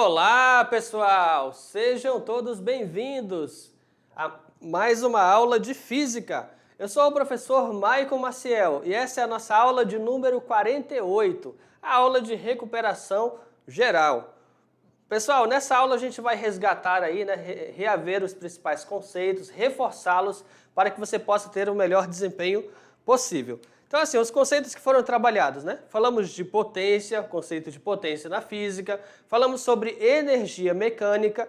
Olá, pessoal! Sejam todos bem-vindos a mais uma aula de Física. Eu sou o professor Maicon Maciel e essa é a nossa aula de número 48, a aula de recuperação geral. Pessoal, nessa aula a gente vai resgatar aí, reaver os principais conceitos, reforçá-los para que você possa ter o melhor desempenho possível. Então, assim, os conceitos que foram trabalhados, Falamos de potência, conceito de potência na física, falamos sobre energia mecânica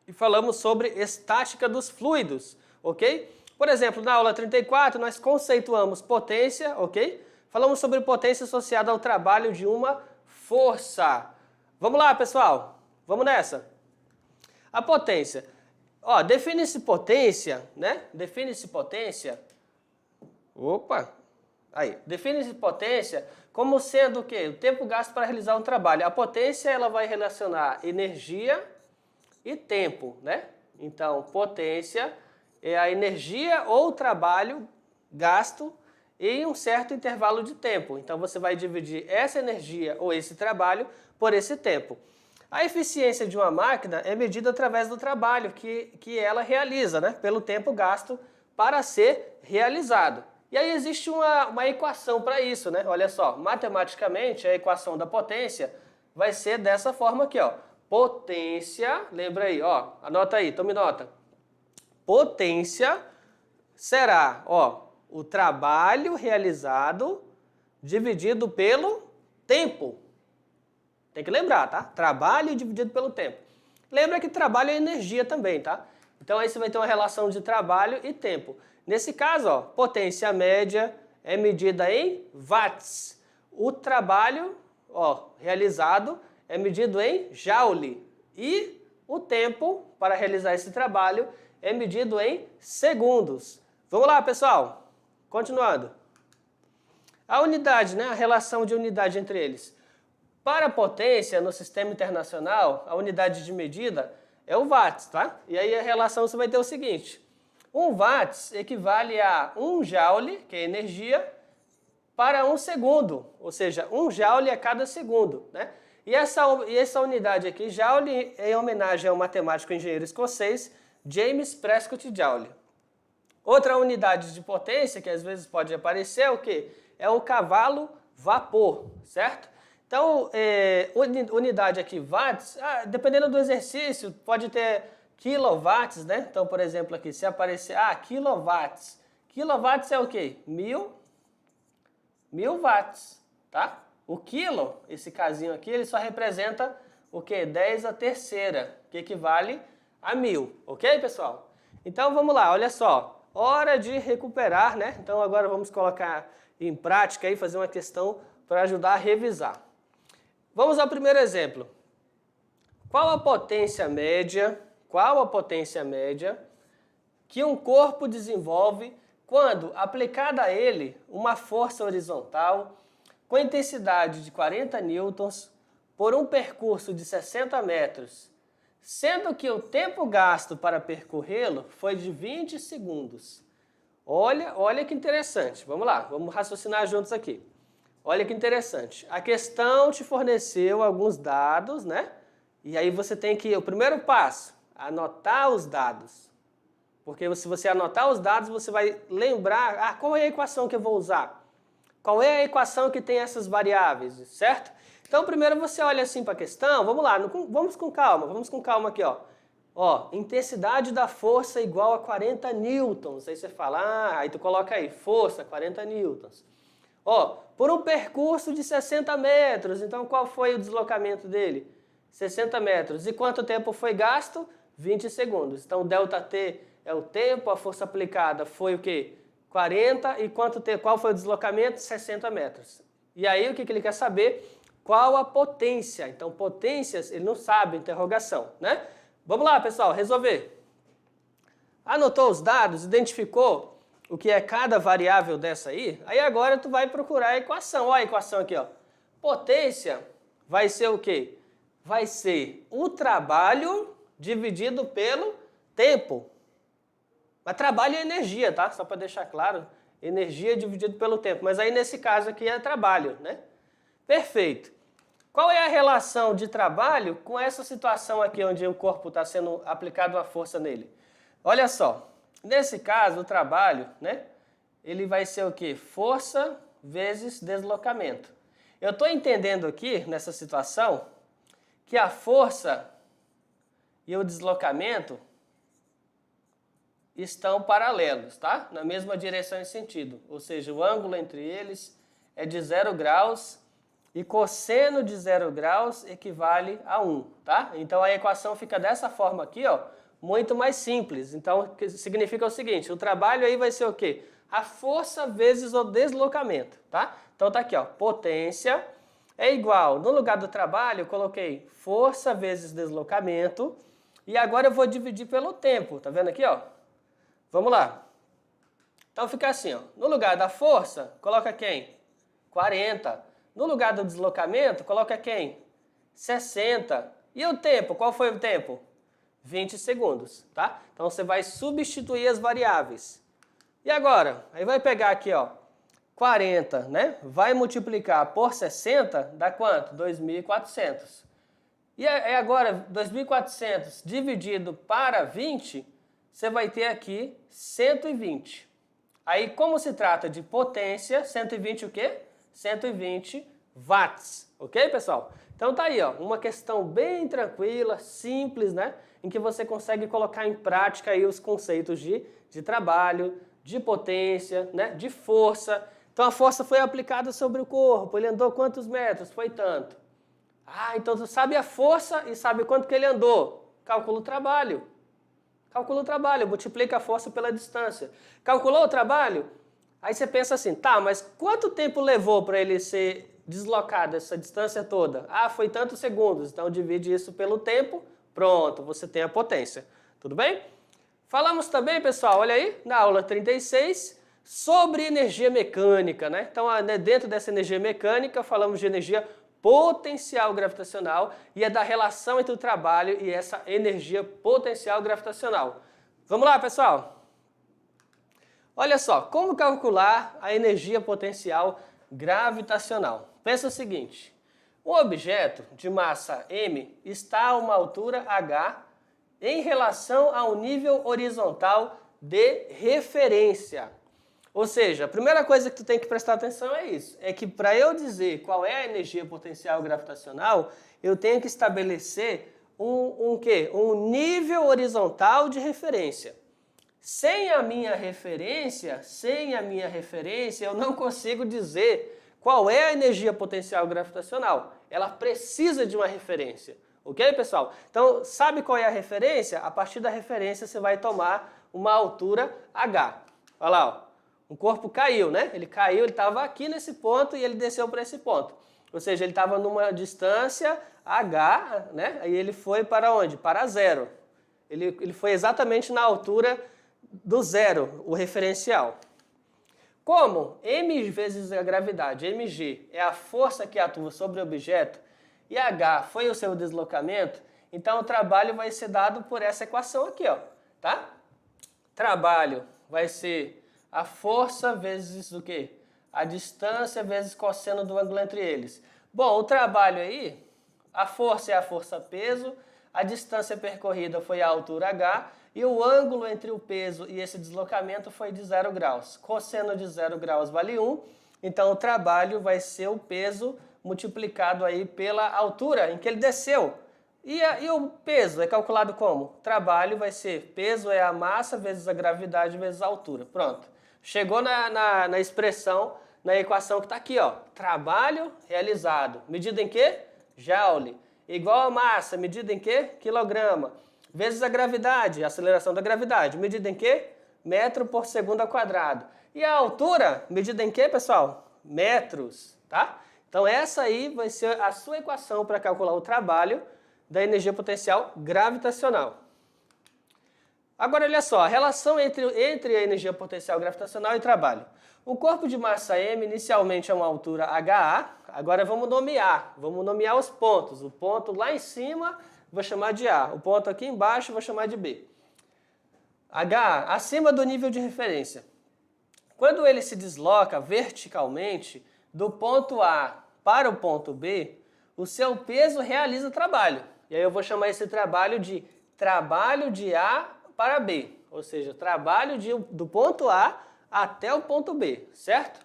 e falamos sobre estática dos fluidos, ok? Por exemplo, na aula 34, nós conceituamos potência, ok? Falamos sobre potência associada ao trabalho de uma força. Vamos lá, pessoal? Vamos nessa? A potência. Define-se potência, Define-se potência. Define-se potência como sendo o quê? O tempo gasto para realizar um trabalho. A potência, ela vai relacionar energia e tempo, Então, potência é a energia ou o trabalho gasto em um certo intervalo de tempo. Então, você vai dividir essa energia ou esse trabalho por esse tempo. A eficiência de uma máquina é medida através do trabalho que ela realiza, pelo tempo gasto para ser realizado. E aí existe uma equação para isso, Olha só, matematicamente a equação da potência vai ser dessa forma aqui, Potência, lembra aí, anota aí, tome nota. Potência será, o trabalho realizado dividido pelo tempo. Tem que lembrar, tá? Trabalho dividido pelo tempo. Lembra que trabalho é energia também, tá? Então aí você vai ter uma relação de trabalho e tempo. Nesse caso, potência média é medida em watts. O trabalho, realizado é medido em joule. E o tempo para realizar esse trabalho é medido em segundos. Vamos lá, pessoal? Continuando. A unidade, a relação de unidade entre eles. Para a potência, no sistema internacional, a unidade de medida é o watts, tá? E aí a relação você vai ter o seguinte. 1 watts equivale a 1 joule, que é energia, para 1 segundo, ou seja, 1 joule a cada segundo, E essa unidade aqui, joule, é em homenagem ao matemático engenheiro escocês James Prescott Joule. Outra unidade de potência, que às vezes pode aparecer, é o quê? É o cavalo-vapor, certo? Então, unidade aqui, watts, dependendo do exercício, pode ter quilowatts, Então, por exemplo, aqui, se aparecer, quilowatts. Quilowatts é o quê? 1000 watts, tá? O quilo, esse casinho aqui, ele só representa o quê? 10 à terceira, que equivale a 1000, ok, pessoal? Então, vamos lá, olha só. Hora de recuperar, Então, agora vamos colocar em prática e fazer uma questão para ajudar a revisar. Vamos ao primeiro exemplo. Qual a potência média que um corpo desenvolve quando aplicada a ele uma força horizontal com intensidade de 40 newtons por um percurso de 60 metros, sendo que o tempo gasto para percorrê-lo foi de 20 segundos. Olha que interessante. Vamos lá, vamos raciocinar juntos aqui. Olha que interessante. A questão te forneceu alguns dados, E aí você tem que, o primeiro passo, anotar os dados. Porque se você anotar os dados, você vai lembrar, qual é a equação que eu vou usar? Qual é a equação que tem essas variáveis, certo? Então, primeiro você olha assim para a questão, vamos lá, vamos com calma aqui, intensidade da força igual a 40 newtons. Aí você fala, aí tu coloca aí, força, 40 newtons. Por um percurso de 60 metros, então qual foi o deslocamento dele? 60 metros. E quanto tempo foi gasto? 20 segundos. Então, ΔT é o tempo, a força aplicada foi o quê? 40. E qual foi o deslocamento? 60 metros. E aí, o que ele quer saber? Qual a potência? Então, potências, ele não sabe, interrogação, Vamos lá, pessoal, resolver. Anotou os dados, identificou o que é cada variável dessa aí? Aí agora tu vai procurar a equação. Olha a equação aqui, Potência vai ser o quê? Vai ser o trabalho dividido pelo tempo. Mas trabalho é energia, tá? Só para deixar claro, energia dividido pelo tempo. Mas aí nesse caso aqui é trabalho, Perfeito. Qual é a relação de trabalho com essa situação aqui onde o corpo está sendo aplicado uma força nele? Olha só, nesse caso o trabalho, né, ele vai ser o quê? Força vezes deslocamento. Eu estou entendendo aqui, nessa situação, que a força e o deslocamento estão paralelos, tá? Na mesma direção e sentido. Ou seja, o ângulo entre eles é de 0 graus e cosseno de 0 graus equivale a 1, tá? Então a equação fica dessa forma aqui, ó, muito mais simples. Então significa o seguinte, o trabalho aí vai ser o quê? A força vezes o deslocamento, tá? Então tá aqui, ó, potência é igual, no lugar do trabalho eu coloquei força vezes deslocamento e agora eu vou dividir pelo tempo, tá vendo aqui, ó? Vamos lá. Então fica assim, ó, no lugar da força, coloca quem? 40. No lugar do deslocamento, coloca quem? 60. E o tempo, qual foi o tempo? 20 segundos, tá? Então você vai substituir as variáveis. E agora, aí vai pegar aqui, ó, 40, né? Vai multiplicar por 60, dá quanto? 2.400. E agora, 2.400 dividido para 20, você vai ter aqui 120. Aí, como se trata de potência, 120 o quê? 120 watts, ok, pessoal? Então tá aí, ó, uma questão bem tranquila, simples, né? Em que você consegue colocar em prática aí os conceitos de trabalho, de potência, né? De força. Então a força foi aplicada sobre o corpo, ele andou quantos metros? Foi tanto. Ah, então tu sabe a força e sabe quanto que ele andou. Calcula o trabalho. Calcula o trabalho, multiplica a força pela distância. Calculou o trabalho? Aí você pensa assim, tá, mas quanto tempo levou para ele ser deslocado essa distância toda? Ah, foi tantos segundos, então divide isso pelo tempo, pronto, você tem a potência. Tudo bem? Falamos também, pessoal, olha aí, na aula 36, sobre energia mecânica, né? Então, dentro dessa energia mecânica, falamos de energia potencial gravitacional e é da relação entre o trabalho e essa energia potencial gravitacional. Vamos lá, pessoal? Olha só, como calcular a energia potencial gravitacional? Pensa o seguinte, um objeto de massa m está a uma altura h em relação ao nível horizontal de referência. Ou seja, a primeira coisa que tu tem que prestar atenção é isso, é que para eu dizer qual é a energia potencial gravitacional, eu tenho que estabelecer um nível horizontal de referência. Sem a minha referência, eu não consigo dizer qual é a energia potencial gravitacional. Ela precisa de uma referência. Ok, pessoal? Então, sabe qual é a referência? A partir da referência, você vai tomar uma altura h. Olha lá, ó. O corpo caiu, né? Ele caiu, ele estava aqui nesse ponto e ele desceu para esse ponto. Ou seja, ele estava numa distância h, né? Aí ele foi para onde? Para zero. Ele foi exatamente na altura do zero, o referencial. Como m vezes a gravidade, mg, é a força que atua sobre o objeto, e h foi o seu deslocamento, então o trabalho vai ser dado por essa equação aqui, ó, tá? Trabalho vai ser a força vezes o quê? A distância vezes cosseno do ângulo entre eles. Bom, o trabalho aí, a força é a força-peso, a distância percorrida foi a altura h, e o ângulo entre o peso e esse deslocamento foi de 0 graus. Cosseno de 0 graus vale 1, então o trabalho vai ser o peso multiplicado aí pela altura em que ele desceu. E o peso é calculado como? Trabalho vai ser, peso é a massa vezes a gravidade vezes a altura. Pronto. Chegou na expressão, na equação que está aqui, ó. Trabalho realizado. Medida em quê? Joule. Igual a massa, medida em quê? Quilograma. Vezes a gravidade, a aceleração da gravidade. Medida em quê? Metro por segundo ao quadrado. E a altura, medida em quê, pessoal? Metros, tá? Então essa aí vai ser a sua equação para calcular o trabalho da energia potencial gravitacional. Agora olha só, a relação entre a energia potencial gravitacional e o trabalho. Um corpo de massa m inicialmente é uma altura HA, agora vamos nomear os pontos. O ponto lá em cima vou chamar de A, o ponto aqui embaixo vou chamar de B. HA, acima do nível de referência. Quando ele se desloca verticalmente do ponto A para o ponto B, o seu peso realiza trabalho. E aí eu vou chamar esse trabalho de A para B. Ou seja, trabalho do ponto A até o ponto B, certo?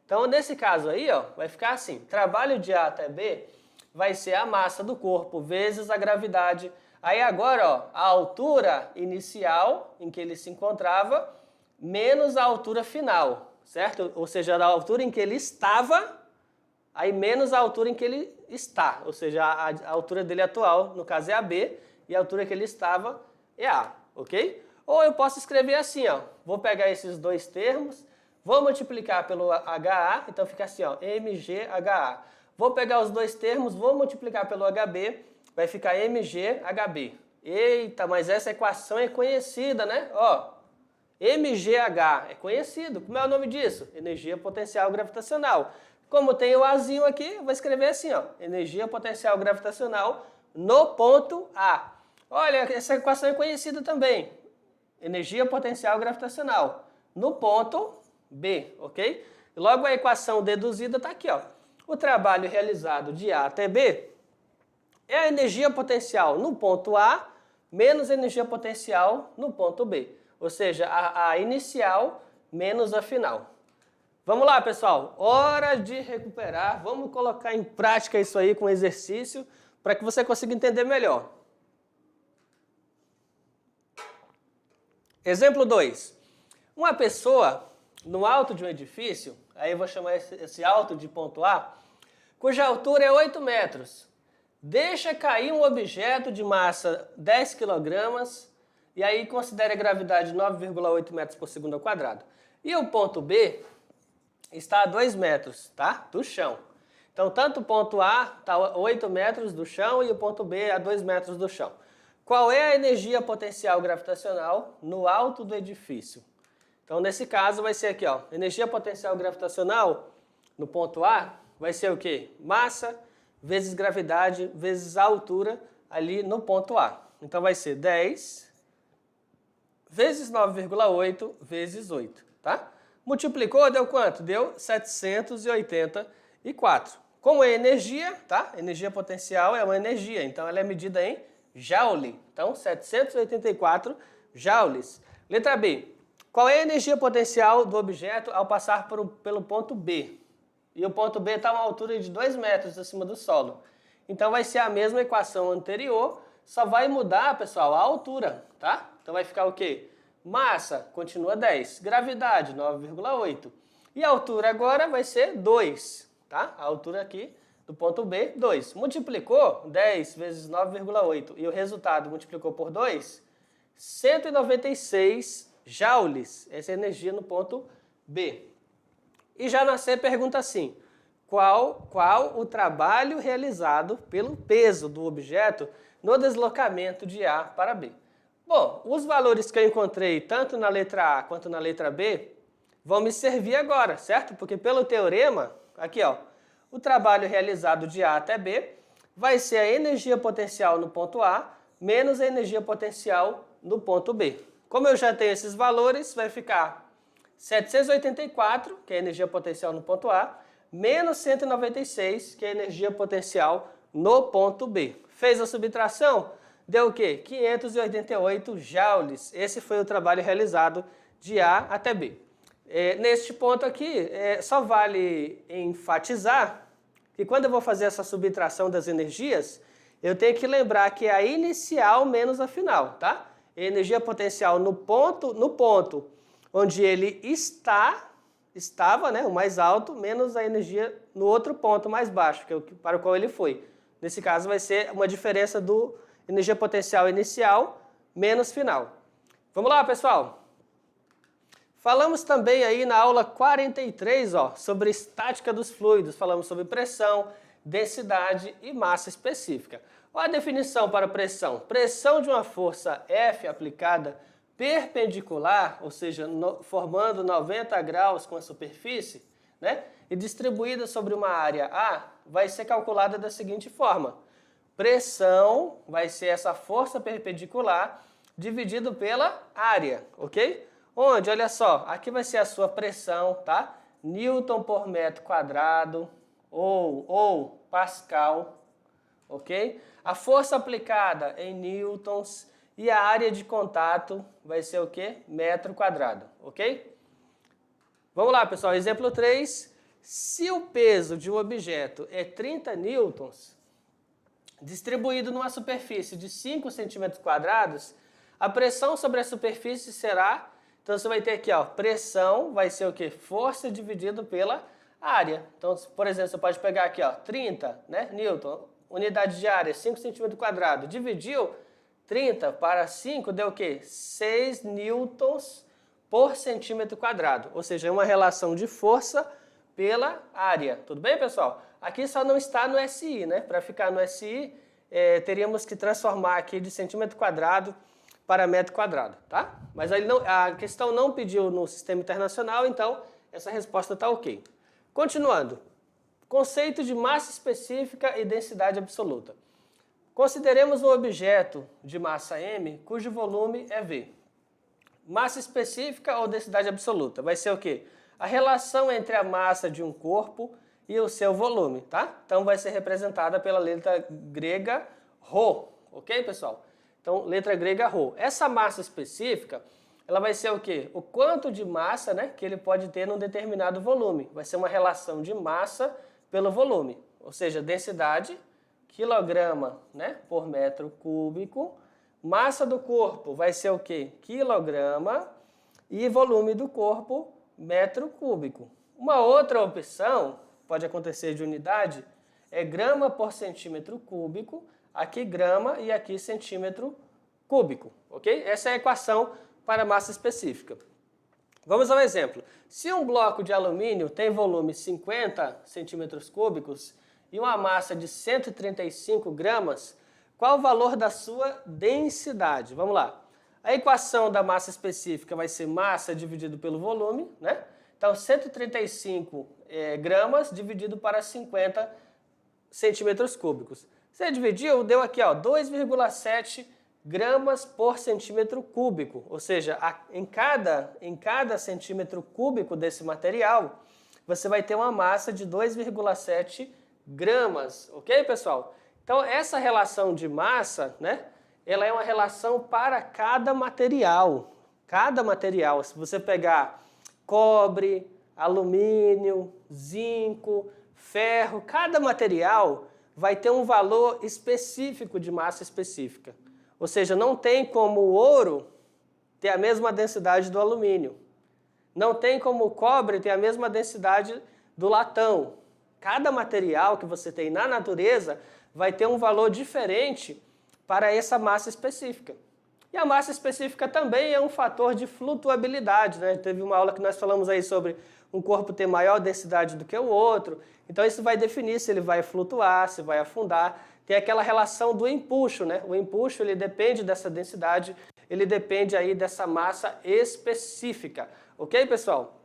Então, nesse caso aí, ó, vai ficar assim. Trabalho de A até B vai ser a massa do corpo vezes a gravidade. Aí agora, ó, a altura inicial em que ele se encontrava menos a altura final, certo? Ou seja, a altura em que ele estava, aí menos a altura em que ele está. Ou seja, a altura dele atual, no caso é a B, e a altura que ele estava é A, ok? Ou eu posso escrever assim, ó. Vou pegar esses dois termos, vou multiplicar pelo HA, então fica assim, ó, MGHA. Vou pegar os dois termos, vou multiplicar pelo HB, vai ficar MGHB. Eita, mas essa equação é conhecida, né? Ó, MGH é conhecido. Como é o nome disso? Energia potencial gravitacional. Como tem o Azinho aqui, eu vou escrever assim, ó, energia potencial gravitacional no ponto A. Olha, essa equação é conhecida também. Energia potencial gravitacional no ponto B, ok? Logo a equação deduzida está aqui, ó. O trabalho realizado de A até B é a energia potencial no ponto A menos a energia potencial no ponto B. Ou seja, a inicial menos a final. Vamos lá, pessoal. Hora de recuperar. Vamos colocar em prática isso aí com exercício para que você consiga entender melhor. Exemplo 2. Uma pessoa no alto de um edifício, aí eu vou chamar esse alto de ponto A, cuja altura é 8 metros. Deixa cair um objeto de massa 10 kg e aí considere a gravidade de 9,8 metros por segundo ao quadrado. E o ponto B está a 2 metros, tá? Do chão. Então, tanto o ponto A está a 8 metros do chão e o ponto B a 2 metros do chão. Qual é a energia potencial gravitacional no alto do edifício? Então, nesse caso, vai ser aqui, ó, energia potencial gravitacional no ponto A vai ser o quê? Massa vezes gravidade vezes a altura ali no ponto A. Então, vai ser 10 vezes 9,8 vezes 8, tá? Multiplicou, deu quanto? Deu 784. Como é energia, tá? Energia potencial é uma energia, então ela é medida em joule. Então, 784 joules. Letra B. Qual é a energia potencial do objeto ao passar pelo ponto B? E o ponto B está a uma altura de 2 metros acima do solo. Então, vai ser a mesma equação anterior, só vai mudar, pessoal, a altura, tá? Então, vai ficar o quê? Massa, continua 10. Gravidade, 9,8. E a altura agora vai ser 2, tá? A altura aqui do ponto B, 2. Multiplicou 10 vezes 9,8 e o resultado multiplicou por 2, 196 joules. Essa é a energia no ponto B. E já na C pergunta assim, qual o trabalho realizado pelo peso do objeto no deslocamento de A para B? Bom, os valores que eu encontrei tanto na letra A quanto na letra B vão me servir agora, certo? Porque pelo teorema, aqui ó, o trabalho realizado de A até B vai ser a energia potencial no ponto A menos a energia potencial no ponto B. Como eu já tenho esses valores, vai ficar 784, que é a energia potencial no ponto A, menos 196, que é a energia potencial no ponto B. Fez a subtração? Deu o quê? 588 joules. Esse foi o trabalho realizado de A até B. Neste ponto aqui, só vale enfatizar que quando eu vou fazer essa subtração das energias, eu tenho que lembrar que é a inicial menos a final, tá? Energia potencial no ponto onde ele estava, né, o mais alto, menos a energia no outro ponto mais baixo, que é para o qual ele foi. Nesse caso vai ser uma diferença do energia potencial inicial menos final. Vamos lá, pessoal? Falamos também aí na aula 43, ó, sobre estática dos fluidos. Falamos sobre pressão, densidade e massa específica. Olha a definição para pressão. Pressão de uma força F aplicada perpendicular, ou seja, formando 90 graus com a superfície, né, e distribuída sobre uma área A, vai ser calculada da seguinte forma. Pressão vai ser essa força perpendicular dividido pela área, ok? Onde, olha só, aqui vai ser a sua pressão, tá? Newton por metro quadrado ou Pascal, ok? A força aplicada em newtons e a área de contato vai ser o quê? Metro quadrado, ok? Vamos lá, pessoal, exemplo 3. Se o peso de um objeto é 30 newtons, distribuído numa superfície de 5 centímetros quadrados, a pressão sobre a superfície será, então você vai ter aqui, ó, pressão vai ser o quê? Força dividido pela área. Então, por exemplo, você pode pegar aqui, ó, 30, né, newton, unidade de área, 5 centímetros quadrados, dividiu 30 para 5, deu o quê? 6 newtons por centímetro quadrado, ou seja, é uma relação de força pela área. Tudo bem, pessoal? Aqui só não está no SI, né? Para ficar no SI, teríamos que transformar aqui de centímetro quadrado para metro quadrado, tá? Mas a questão não pediu no sistema internacional, então essa resposta está ok. Continuando, conceito de massa específica e densidade absoluta. Consideremos um objeto de massa m, cujo volume é V. Massa específica ou densidade absoluta? Vai ser o quê? A relação entre a massa de um corpo e o seu volume, tá? Então vai ser representada pela letra grega ρ, ok, pessoal? Então, letra grega ρ. Essa massa específica, ela vai ser o quê? O quanto de massa, né, que ele pode ter num determinado volume. Vai ser uma relação de massa pelo volume, ou seja, densidade, quilograma, né, por metro cúbico. Massa do corpo vai ser o quê? Quilograma. E volume do corpo, metro cúbico. Uma outra opção, pode acontecer de unidade, é grama por centímetro cúbico, aqui grama e aqui centímetro cúbico, ok? Essa é a equação para massa específica. Vamos ao exemplo. Se um bloco de alumínio tem volume 50 centímetros cúbicos e uma massa de 135 gramas, qual o valor da sua densidade? Vamos lá. A equação da massa específica vai ser massa dividido pelo volume, né? Então, 135 gramas dividido para 50 centímetros cúbicos. Você dividiu, deu aqui, ó, 2,7 gramas por centímetro cúbico. Ou seja, em cada centímetro cúbico desse material, você vai ter uma massa de 2,7 gramas. Ok, pessoal? Então, essa relação de massa, né? Ela é uma relação para cada material. Cada material, se você pegar cobre, alumínio, zinco, ferro, cada material vai ter um valor específico de massa específica. Ou seja, não tem como o ouro ter a mesma densidade do alumínio. Não tem como o cobre ter a mesma densidade do latão. Cada material que você tem na natureza vai ter um valor diferente para essa massa específica. E a massa específica também é um fator de flutuabilidade, né? Teve uma aula que nós falamos aí sobre um corpo ter maior densidade do que o outro. Então isso vai definir se ele vai flutuar, se vai afundar. Tem aquela relação do empuxo, né? O empuxo, ele depende dessa densidade, ele depende aí dessa massa específica. Ok, pessoal?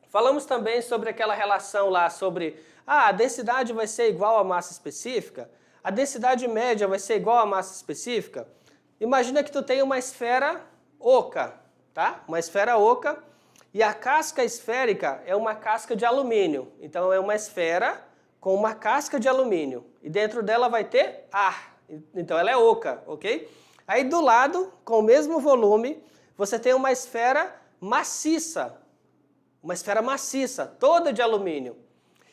Falamos também sobre aquela relação lá sobre a densidade vai ser igual à massa específica, a densidade média vai ser igual à massa específica. Imagina que tu tem uma esfera oca, tá? Uma esfera oca e a casca esférica é uma casca de alumínio. Então é uma esfera com uma casca de alumínio e dentro dela vai ter ar. Então ela é oca, ok? Aí do lado, com o mesmo volume, você tem uma esfera maciça, toda de alumínio.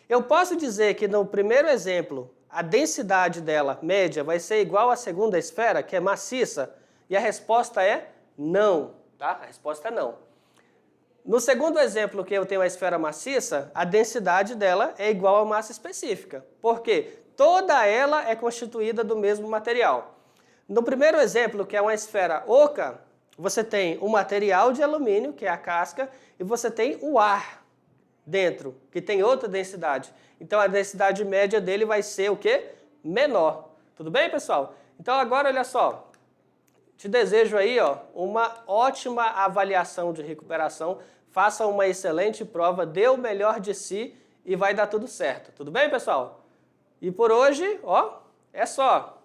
Eu posso dizer que no primeiro exemplo, a densidade dela, média, vai ser igual à segunda esfera, que é maciça? E a resposta é não, tá? A resposta é não. No segundo exemplo, que eu tenho a esfera maciça, a densidade dela é igual à massa específica. Por quê? Toda ela é constituída do mesmo material. No primeiro exemplo, que é uma esfera oca, você tem o material de alumínio, que é a casca, e você tem o ar dentro, que tem outra densidade. Então a densidade média dele vai ser o quê? Menor. Tudo bem, pessoal? Então agora, olha só, te desejo aí, ó, uma ótima avaliação de recuperação, faça uma excelente prova, dê o melhor de si e vai dar tudo certo. Tudo bem, pessoal? E por hoje, ó, é só.